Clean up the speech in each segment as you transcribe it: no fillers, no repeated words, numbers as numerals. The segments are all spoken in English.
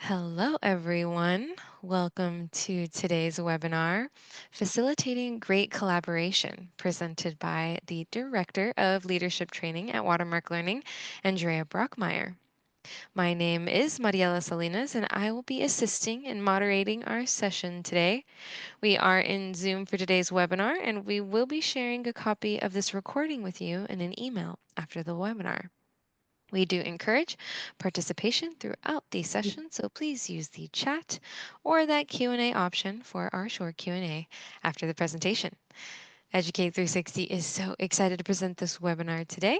Hello, everyone. Welcome to today's webinar, Facilitating Great Collaboration, presented by the Director of Leadership Training at Watermark Learning, Andrea Brockmeyer. My name is Mariela Salinas, and I will be assisting and moderating our session today. We are in Zoom for today's webinar, and we will be sharing a copy of this recording with you in an email after the webinar. We do encourage participation throughout the session, so please use the chat or that Q&A option for our short Q&A after the presentation. Educate 360 is so excited to present this webinar today.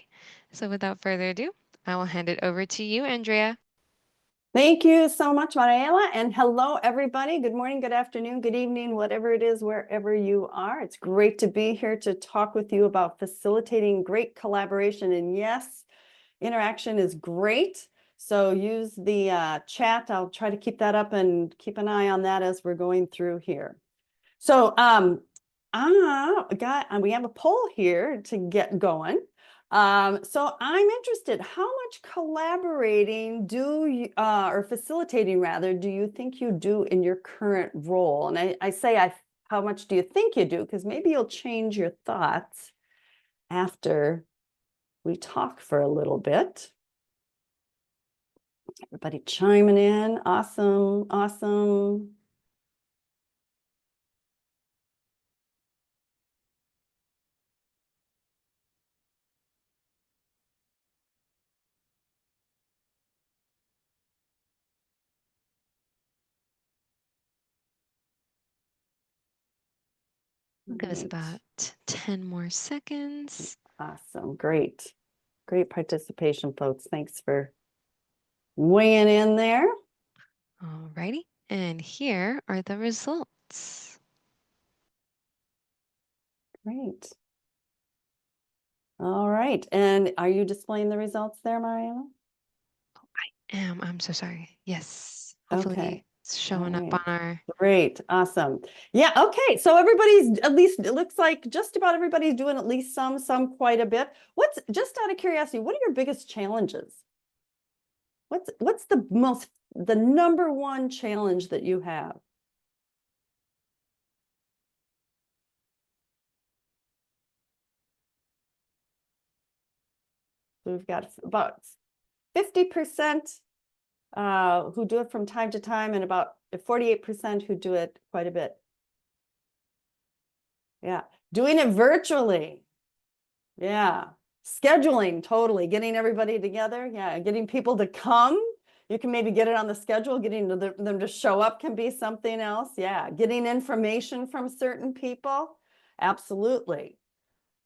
So without further ado, I will hand it over to you, Andrea. Thank you so much, Mariela, and hello, everybody. Good morning, good afternoon, good evening, whatever it is, wherever you are. It's great to be here to talk with you about facilitating great collaboration. And yes, interaction is great. So use the chat. I'll try to keep that up and keep an eye on that as we're going through here. So we have a poll here to get going. So I'm interested, how much collaborating do you, or facilitating rather, do you think you do in your current role? And I say, how much do you think you do? Because maybe you'll change your thoughts after we talk for a little bit. Everybody chiming in, awesome, awesome. We'll give us about 10 more seconds. Awesome, great. Great participation, folks. Thanks for weighing in there. Alrighty, and here are the results. Great. All right, and are you displaying the results there, Mariana? I'm so sorry. Yes, hopefully Okay. it's showing up on our... Great, awesome. Yeah, okay, so everybody's, at least it looks like just about everybody's doing at least some quite a bit. What's, just out of curiosity, what are your biggest challenges? What's the number one challenge that you have? We've got about 50% who do it from time to time, and about 48% who do it quite a bit. Yeah, doing it virtually. Yeah, scheduling, totally, getting everybody together. Yeah, getting people to come. You can maybe get it on the schedule. Getting them to show up can be something else. Yeah, getting information from certain people. Absolutely,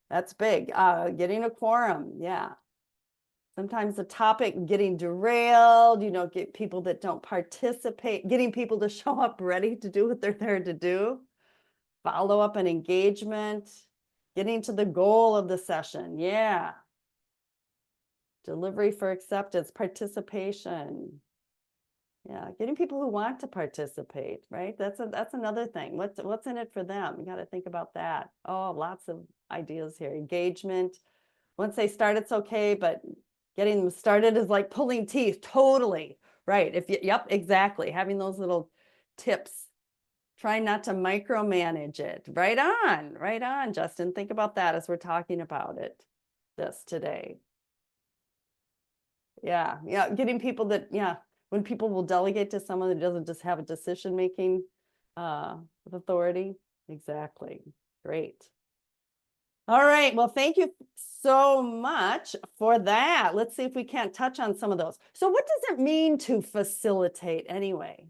that's big. Getting a quorum. Yeah. Sometimes the topic getting derailed, get people that don't participate, getting people to show up ready to do what they're there to do, follow up and engagement, getting to the goal of the session. Yeah. Delivery for acceptance, participation. Yeah, getting people who want to participate, right? That's another thing. What's in it for them? You got to think about that. Oh, lots of ideas here. Engagement. Once they start, it's okay, but getting them started is like pulling teeth. Totally. Right. Yep, exactly. Having those little tips. Try not to micromanage it. Right on, Justin. Think about that as we're talking about this today. Yeah. Getting people that, when people will delegate to someone that doesn't just have a decision-making with authority. Exactly. Great. All right, well, thank you so much for that. Let's see if we can't touch on some of those. So what does it mean to facilitate anyway?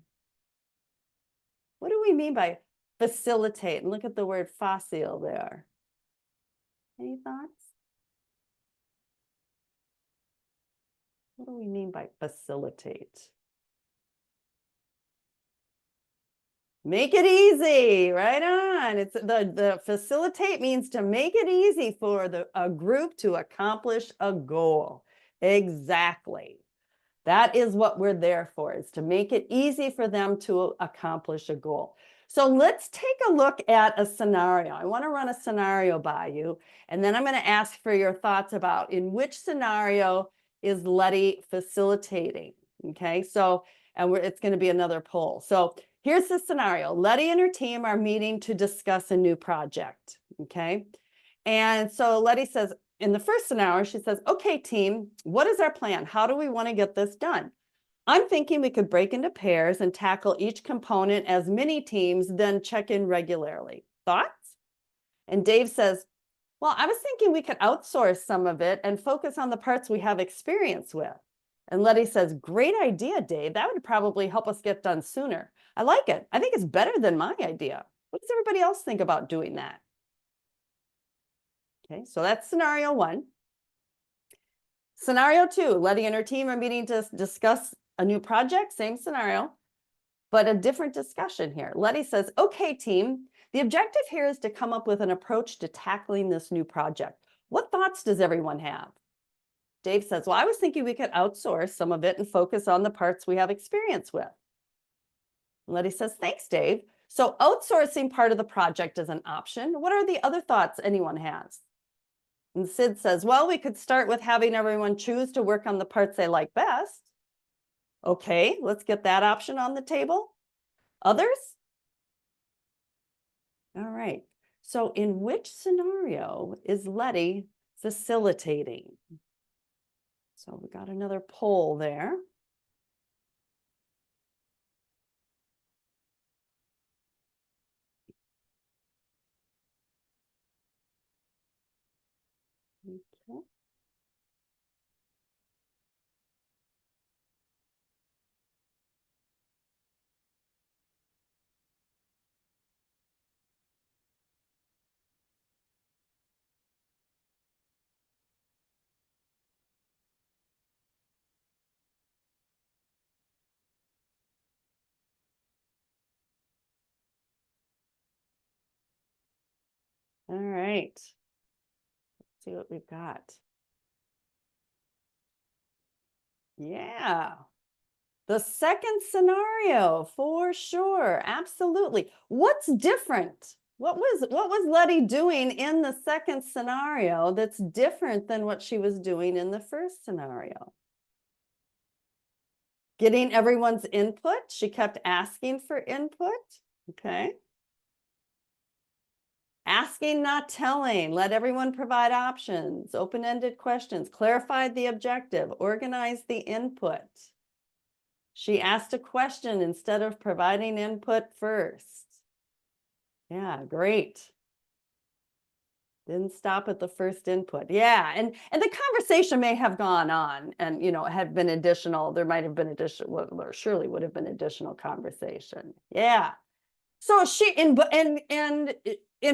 What do we mean by facilitate? And look at the word facile there. Any thoughts? What do we mean by facilitate? Make it easy, right on. It's the facilitate means to make it easy for a group to accomplish a goal. Exactly. That is what we're there for, is to make it easy for them to accomplish a goal. So let's take a look at a scenario. I want to run a scenario by you, and then I'm going to ask for your thoughts about in which scenario is Letti facilitating. Okay, so and it's going to be another poll. So here's the scenario. Letty and her team are meeting to discuss a new project, okay? And so Letty says, in the first scenario, she says, okay, team, what is our plan? How do we want to get this done? I'm thinking we could break into pairs and tackle each component as mini teams, then check in regularly. Thoughts? And Dave says, well, I was thinking we could outsource some of it and focus on the parts we have experience with. And Letty says, great idea, Dave. That would probably help us get done sooner. I like it. I think it's better than my idea. What does everybody else think about doing that? Okay, so that's scenario one. Scenario two, Letty and her team are meeting to discuss a new project, same scenario, but a different discussion here. Letty says, okay, team, the objective here is to come up with an approach to tackling this new project. What thoughts does everyone have? Dave says, well, I was thinking we could outsource some of it and focus on the parts we have experience with. Letty says, thanks, Dave. So outsourcing part of the project is an option. What are the other thoughts anyone has? And Sid says, well, we could start with having everyone choose to work on the parts they like best. Okay, let's get that option on the table. Others? All right. So in which scenario is Letty facilitating? So we got another poll there. Okay. All right. Let's see what we've got. Yeah. The second scenario, for sure. Absolutely. What's different? What was Letty doing in the second scenario that's different than what she was doing in the first scenario? Getting everyone's input. She kept asking for input. Okay. Asking, not telling. Let everyone provide options. Open-ended questions. Clarified the objective. Organized the input. She asked a question instead of providing input first. Yeah, great. Didn't stop at the first input. Yeah, and the conversation may have gone on and, had been additional, there might have been additional, well, there surely would have been additional conversation. Yeah. So she, in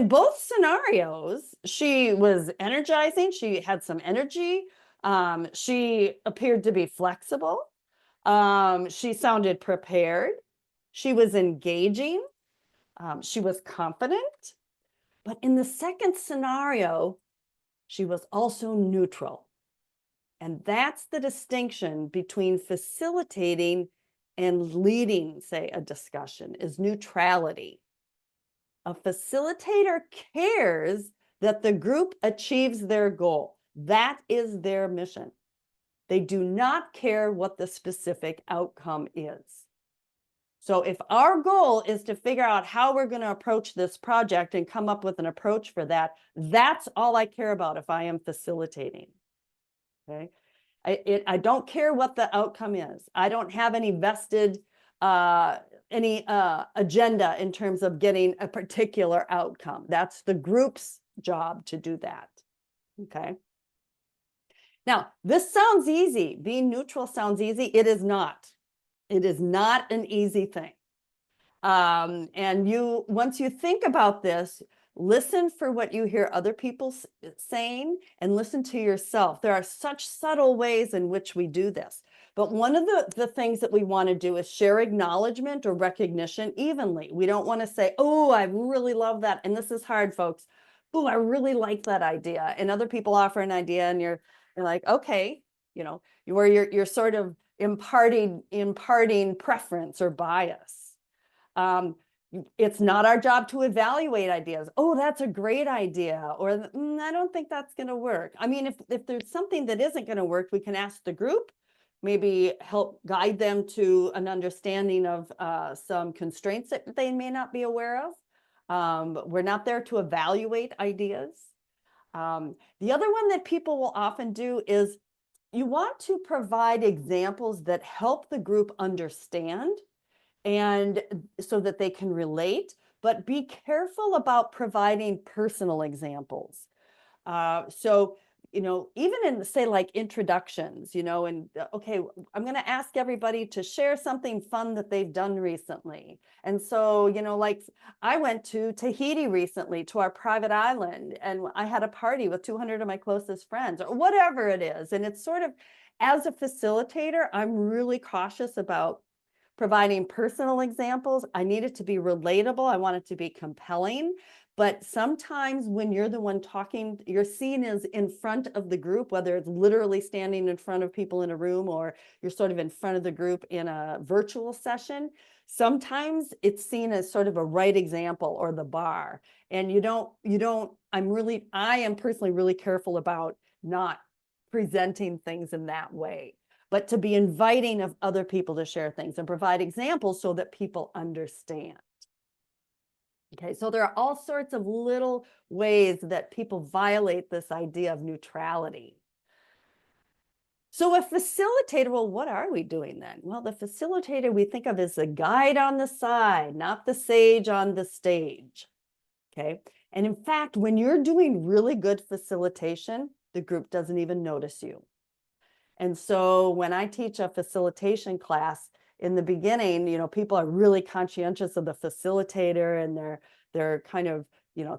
both scenarios, she was energizing. She had some energy. She appeared to be flexible. She sounded prepared. She was engaging. She was confident. But in the second scenario, she was also neutral. And that's the distinction between facilitating and leading, say, a discussion, is neutrality. A facilitator cares that the group achieves their goal. That is their mission. They do not care what the specific outcome is. So if our goal is to figure out how we're going to approach this project and come up with an approach for that, that's all I care about if I am facilitating. Okay. I don't care what the outcome is. I don't have any vested agenda in terms of getting a particular outcome. That's the group's job to do that. Okay. Now, this sounds easy. Being neutral sounds easy. It is not. It is not an easy thing. And once you think about this, listen for what you hear other people saying and listen to yourself. There are such subtle ways in which we do this. But one of the things that we want to do is share acknowledgement or recognition evenly. We don't want to say, oh, I really love that. And this is hard, folks. Oh, I really like that idea. And other people offer an idea and you're like, okay, you're sort of imparting preference or bias. It's not our job to evaluate ideas. Oh, that's a great idea. Or I don't think that's going to work. I mean, if there's something that isn't going to work, we can ask the group. maybe help guide them to an understanding of some constraints that they may not be aware of. We're not there to evaluate ideas. The other one that people will often do is you want to provide examples that help the group understand and so that they can relate, but be careful about providing personal examples. So, even in, say, like introductions, and okay, I'm going to ask everybody to share something fun that they've done recently. And so, like I went to Tahiti recently to our private island, and I had a party with 200 of my closest friends, or whatever it is. And it's sort of, as a facilitator, I'm really cautious about providing personal examples. I need it to be relatable. I want it to be compelling. But sometimes when you're the one talking, you're seen as in front of the group, whether it's literally standing in front of people in a room or you're sort of in front of the group in a virtual session. Sometimes it's seen as sort of a right example or the bar. And I am personally really careful about not presenting things in that way, but to be inviting of other people to share things and provide examples so that people understand. Okay, so there are all sorts of little ways that people violate this idea of neutrality. So a facilitator, well, what are we doing then? Well, the facilitator we think of as the guide on the side, not the sage on the stage. Okay, and in fact, when you're doing really good facilitation, the group doesn't even notice you. And so when I teach a facilitation class, in the beginning, people are really conscientious of the facilitator and they're kind of,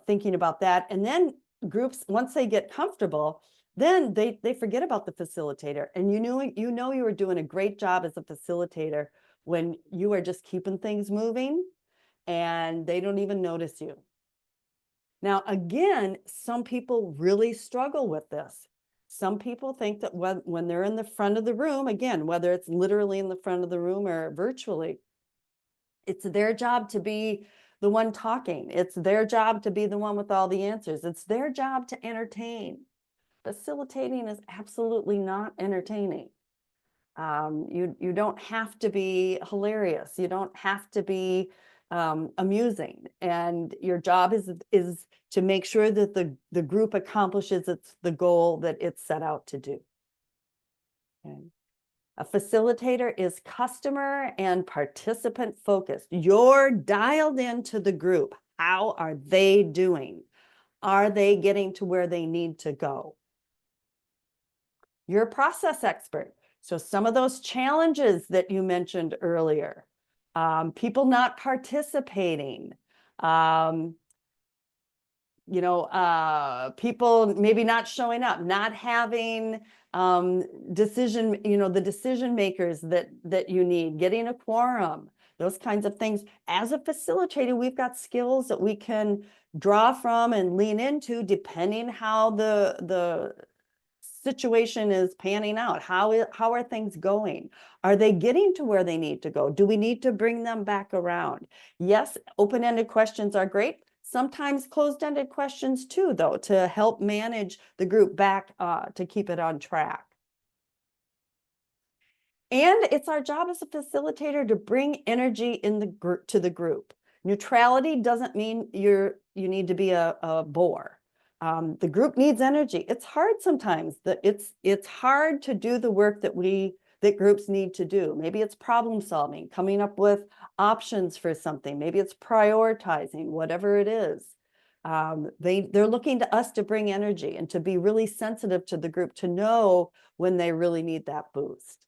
thinking about that. And then groups, once they get comfortable, then they forget about the facilitator. And you were doing a great job as a facilitator when you are just keeping things moving and they don't even notice you. Now, again, some people really struggle with this. Some people think that when they're in the front of the room, again, whether it's literally in the front of the room or virtually, it's their job to be the one talking. It's their job to be the one with all the answers. It's their job to entertain. Facilitating is absolutely not entertaining. You don't have to be hilarious. You don't have to be amusing. And your job is to make sure that the group accomplishes the goal that it's set out to do. Okay. A facilitator is customer and participant focused. You're dialed into the group. How are they doing? Are they getting to where they need to go? You're a process expert. So some of those challenges that you mentioned earlier, people not participating, people maybe not showing up, not having the decision makers that you need, getting a quorum, those kinds of things. As a facilitator, we've got skills that we can draw from and lean into depending how the situation is panning out. How are things going? Are they getting to where they need to go? Do we need to bring them back around? Yes, open-ended questions are great. Sometimes closed-ended questions too, though, to help manage the group back to keep it on track. And it's our job as a facilitator to bring energy to the group. Neutrality doesn't mean you need to be a bore. The group needs energy. It's hard sometimes. It's hard to do the work that groups need to do. Maybe it's problem solving, coming up with options for something. Maybe it's prioritizing, whatever it is. They're looking to us to bring energy and to be really sensitive to the group, to know when they really need that boost.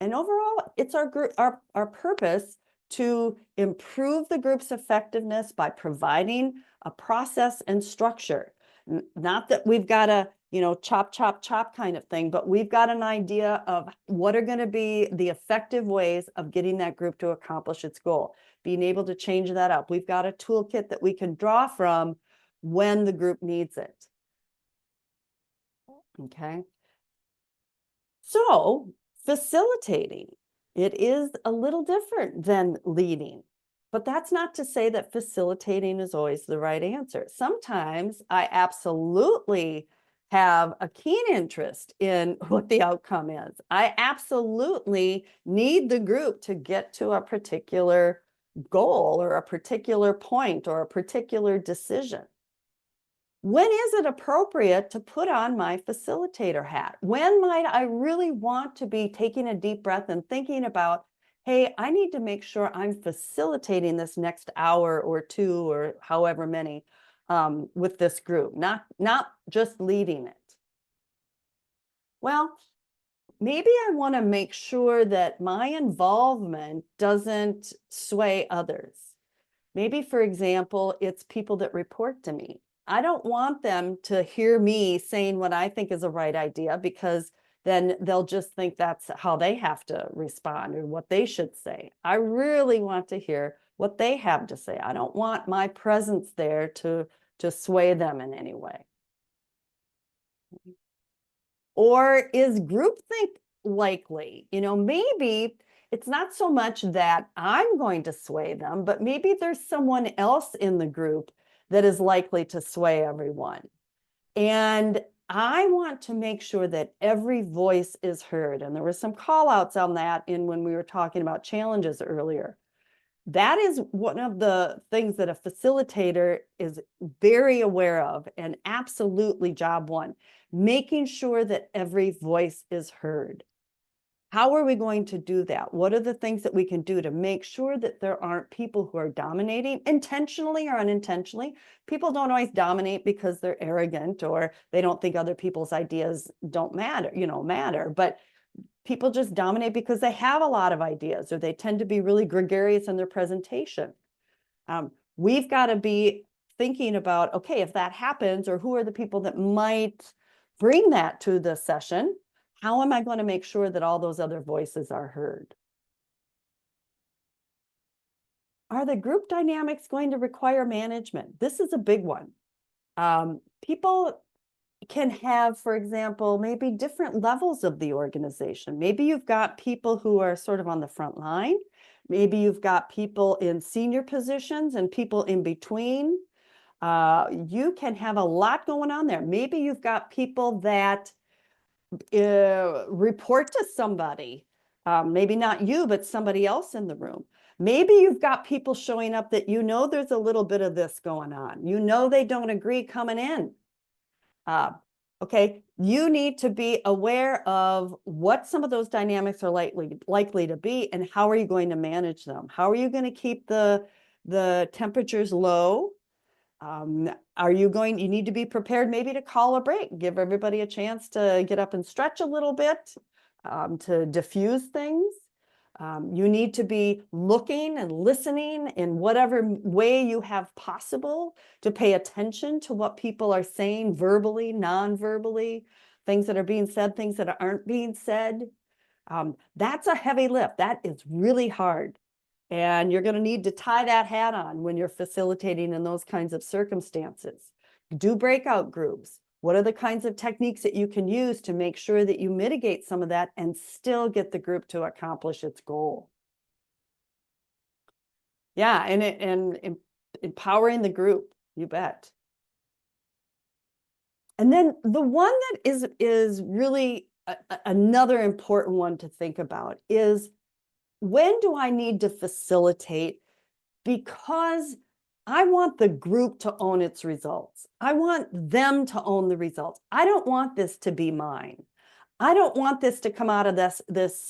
And overall, it's our purpose to improve the group's effectiveness by providing a process and structure. Not that we've got a, chop, chop, chop kind of thing, but we've got an idea of what are going to be the effective ways of getting that group to accomplish its goal, being able to change that up. We've got a toolkit that we can draw from when the group needs it. Okay. So facilitating, it is a little different than leading, but that's not to say that facilitating is always the right answer. Sometimes I absolutely have a keen interest in what the outcome is. I absolutely need the group to get to a particular goal or a particular point or a particular decision. When is it appropriate to put on my facilitator hat? When might I really want to be taking a deep breath and thinking about, hey, I need to make sure I'm facilitating this next hour or two or however many with this group, not just leading it. Well, maybe I want to make sure that my involvement doesn't sway others. Maybe, for example, it's people that report to me. I don't want them to hear me saying what I think is a right idea, because then they'll just think that's how they have to respond or what they should say. I really want to hear what they have to say. I don't want my presence there to sway them in any way. Or is groupthink likely? Maybe it's not so much that I'm going to sway them, but maybe there's someone else in the group that is likely to sway everyone. And I want to make sure that every voice is heard. And there were some call outs on that when we were talking about challenges earlier. That is one of the things that a facilitator is very aware of, and absolutely job one, making sure that every voice is heard. How are we going to do that? What are the things that we can do to make sure that there aren't people who are dominating intentionally or unintentionally? People don't always dominate because they're arrogant or they don't think other people's ideas don't matter, but people just dominate because they have a lot of ideas, or they tend to be really gregarious in their presentation. We've got to be thinking about, okay, if that happens, or who are the people that might bring that to the session, how am I going to make sure that all those other voices are heard? Are the group dynamics going to require management? This is a big one. People can have, for example, maybe different levels of the organization. Maybe you've got people who are sort of on the front line. Maybe you've got people in senior positions and people in between. You can have a lot going on there. Maybe you've got people that report to somebody, maybe not you, but somebody else in the room. Maybe you've got people showing up that there's a little bit of this going on. They don't agree coming in. Okay, you need to be aware of what some of those dynamics are likely to be, and how are you going to manage them? How are you going to keep the temperatures low? You need to be prepared maybe to call a break, give everybody a chance to get up and stretch a little bit, to diffuse things. You need to be looking and listening in whatever way you have possible to pay attention to what people are saying verbally, non-verbally, things that are being said, things that aren't being said. That's a heavy lift. That is really hard. And you're going to need to tie that hat on when you're facilitating in those kinds of circumstances. Do breakout groups. What are the kinds of techniques that you can use to make sure that you mitigate some of that and still get the group to accomplish its goal? Yeah, and empowering the group, you bet. And then the one that is really another important one to think about is, when do I need to facilitate? Because I want the group to own its results. I want them to own the results. I don't want this to be mine. I don't want this to come out of I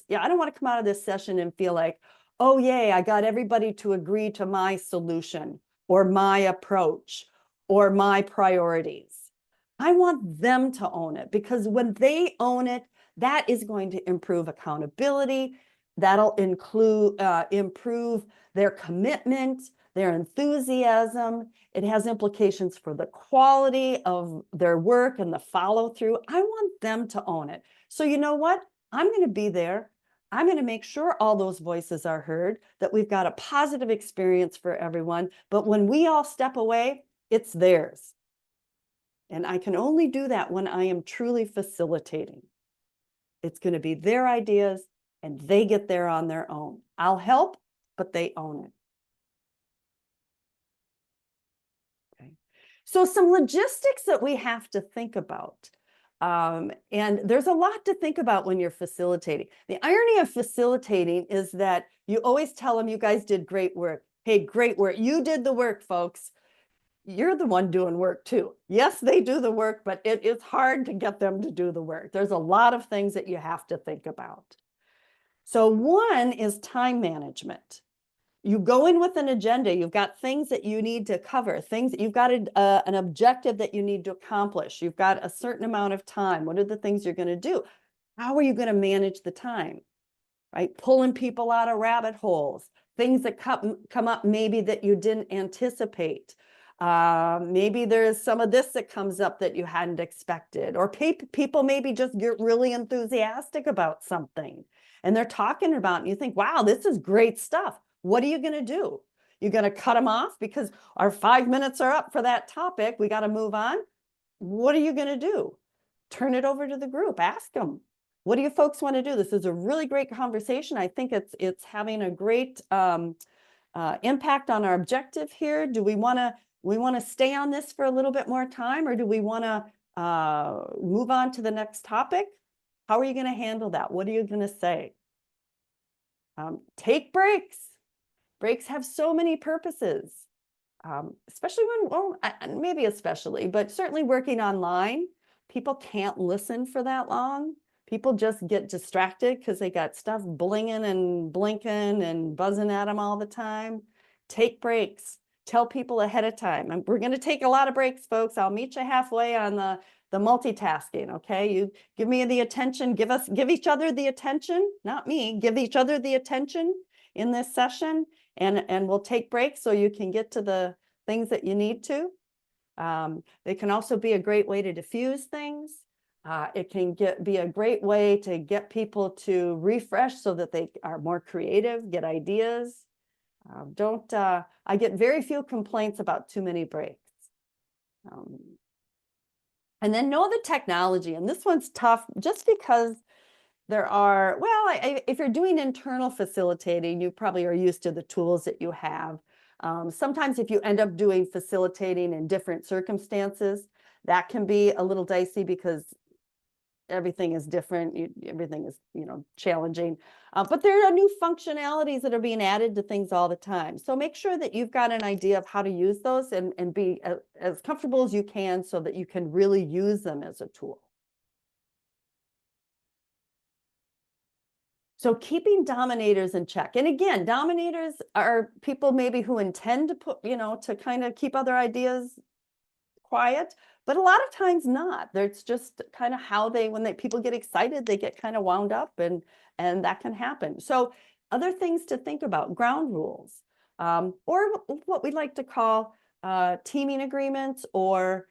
don't want to come out of this session and feel like, oh, yay, I got everybody to agree to my solution or my approach or my priorities. I want them to own it, because when they own it, that is going to improve accountability. That'll improve their commitment, their enthusiasm. It has implications for the quality of their work and the follow through. I want them to own it. So you know what? I'm going to be there. I'm going to make sure all those voices are heard, that we've got a positive experience for everyone. But when we all step away, it's theirs. And I can only do that when I am truly facilitating. It's going to be their ideas, and they get there on their own. I'll help, but they own it. Okay. So some logistics that we have to think about. And there's a lot to think about when you're facilitating. The irony of facilitating is that you always tell them, you guys did great work. Hey, great work. You did the work, folks. You're the one doing work too. Yes, they do the work, but it is hard to get them to do the work. There's a lot of things that you have to think about. So one is time management. You go in with an agenda. You've got things that you need to cover, things that you've got an objective that you need to accomplish. You've got a certain amount of time. What are the things you're going to do? How are you going to manage the time? Right? Pulling people out of rabbit holes, things that come up maybe that you didn't anticipate. Maybe there's some of this that comes up that you hadn't expected, or people maybe just get really enthusiastic about something and they're talking about it and you think, wow, this is great stuff. What are you going to do? You're going to cut them off because our 5 minutes are up for that topic. We got to move on. What are you going to do? Turn it over to the group. Ask them, what do you folks want to do? This is a really great conversation. I think it's having a great impact on our objective here. Do we want to stay on this for a little bit more time, or do we want to move on to the next topic? How are you going to handle that? What are you going to say? Take breaks. Breaks have so many purposes, especially when, well, maybe especially, but certainly working online, people can't listen for that long. People just get distracted because they got stuff blinging and blinking and buzzing at them all the time. Take breaks. Tell people ahead of time. We're going to take a lot of breaks, folks. I'll meet you halfway on the multitasking. Okay, you give me the attention. Give each other the attention. Not me. Give each other the attention in this session, and we'll take breaks so you can get to the things that you need to. They can also be a great way to diffuse things. It can be a great way to get people to refresh so that they are more creative, get ideas. I get very few complaints about too many breaks. And then know the technology. And this one's tough just because there are, well, if you're doing internal facilitating, you probably are used to the tools that you have. Sometimes if you end up doing facilitating in different circumstances, that can be a little dicey because everything is different. Everything is, challenging. But there are new functionalities that are being added to things all the time. So make sure that you've got an idea of how to use those and be as comfortable as you can so that you can really use them as a tool. So keeping dominators in check. And again, dominators are people maybe who intend to put, to kind of keep other ideas quiet, but a lot of times not. It's just kind of how people get excited, they get kind of wound up, and that can happen. So other things to think about: ground rules, or what we like to call teaming agreements, or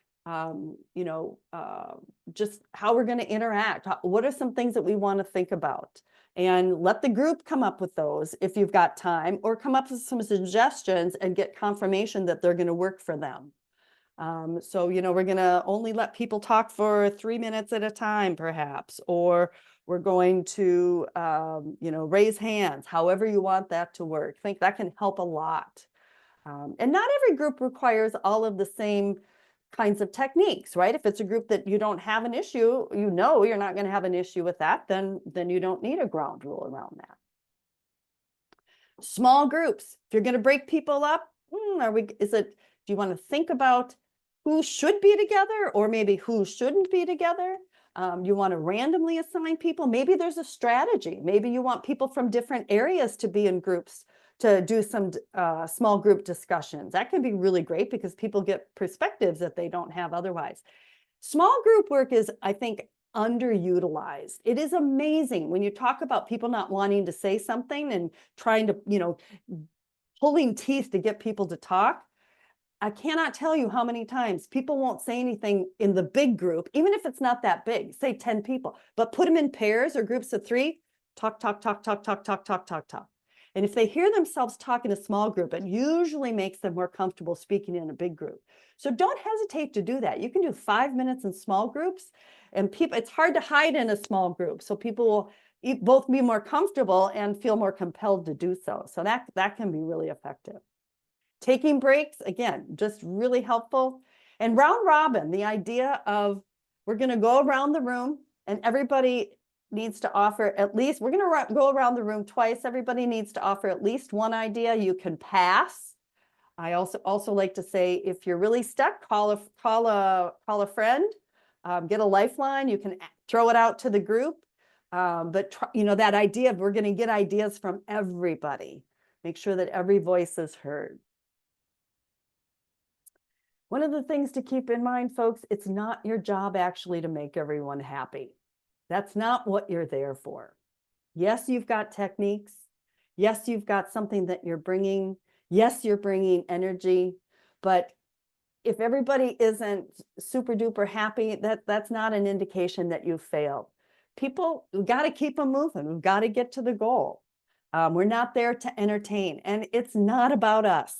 just how we're going to interact. What are some things that we want to think about? And let the group come up with those if you've got time, or come up with some suggestions and get confirmation that they're going to work for them. So, we're going to only let people talk for 3 minutes at a time, perhaps, or we're going to, raise hands, however you want that to work. I think that can help a lot. And not every group requires all of the same kinds of techniques, right? If it's a group that you don't have an issue, you're not going to have an issue with that, then you don't need a ground rule around that. Small groups. If you're going to break people up, do you want to think about who should be together or maybe who shouldn't be together? You want to randomly assign people. Maybe there's a strategy. Maybe you want people from different areas to be in groups to do some small group discussions. That can be really great because people get perspectives that they don't have otherwise. Small group work is, I think, underutilized. It is amazing when you talk about people not wanting to say something and trying to, pulling teeth to get people to talk. I cannot tell you how many times people won't say anything in the big group, even if it's not that big, say 10 people, but put them in pairs or groups of 3, talk, talk, talk, talk, talk, talk, talk, talk, talk. And if they hear themselves talk in a small group, it usually makes them more comfortable speaking in a big group. So don't hesitate to do that. You can do 5 minutes in small groups, and it's hard to hide in a small group. So people will both be more comfortable and feel more compelled to do so. So that can be really effective. Taking breaks, again, just really helpful. And round robin, the idea of We're going to go around the room, and everybody needs to offer at least, we're going to go around the room twice. Everybody needs to offer at least one idea. You can pass. I also like to say, if you're really stuck, call a friend, get a lifeline. You can throw it out to the group. But that idea of we're going to get ideas from everybody. Make sure that every voice is heard. One of the things to keep in mind, folks, it's not your job actually to make everyone happy. That's not what you're there for. Yes, you've got techniques. Yes, you've got something that you're bringing. Yes, you're bringing energy, but if everybody isn't super duper happy, that's not an indication that you've failed. People, we've got to keep them moving. We've got to get to the goal. We're not there to entertain, and it's not about us.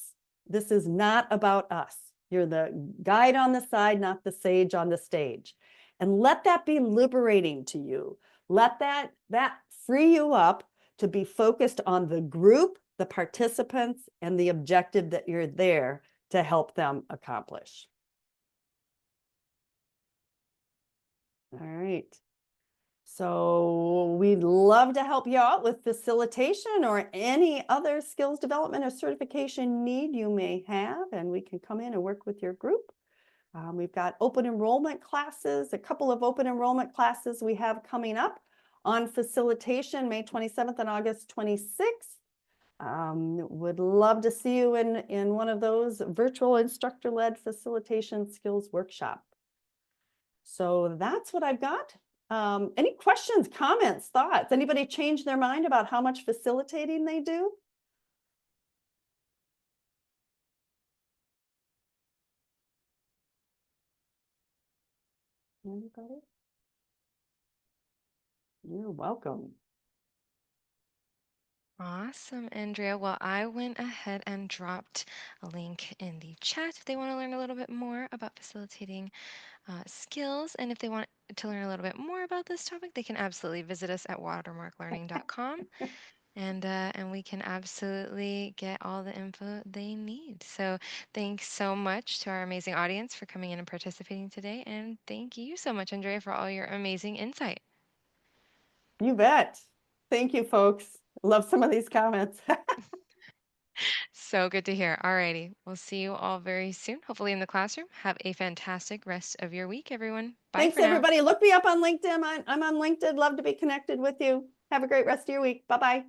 This is not about us. You're the guide on the side, not the sage on the stage. And let that be liberating to you. Let that free you up to be focused on the group, the participants, and the objective that you're there to help them accomplish. All right. So we'd love to help you out with facilitation or any other skills development or certification need you may have, and we can come in and work with your group. We've got open enrollment classes, a couple of open enrollment classes we have coming up on facilitation, May 27th and August 26th. Would love to see you in one of those virtual instructor-led facilitation skills workshop. So that's what I've got. Any questions, comments, thoughts? Anybody change their mind about how much facilitating they do? Anybody? You're welcome. Awesome, Andrea. Well, I went ahead and dropped a link in the chat if they want to learn a little bit more about facilitating skills. And if they want to learn a little bit more about this topic, they can absolutely visit us at watermarklearning.com. And we can absolutely get all the info they need. So thanks so much to our amazing audience for coming in and participating today. And thank you so much, Andrea, for all your amazing insight. You bet. Thank you, folks. Love some of these comments. So good to hear. Alrighty. We'll see you all very soon, hopefully in the classroom. Have a fantastic rest of your week, everyone. Bye Thanks, for now. everybody. Look me up on LinkedIn. I'm on LinkedIn. Love to be connected with you. Have a great rest of your week. Bye-bye.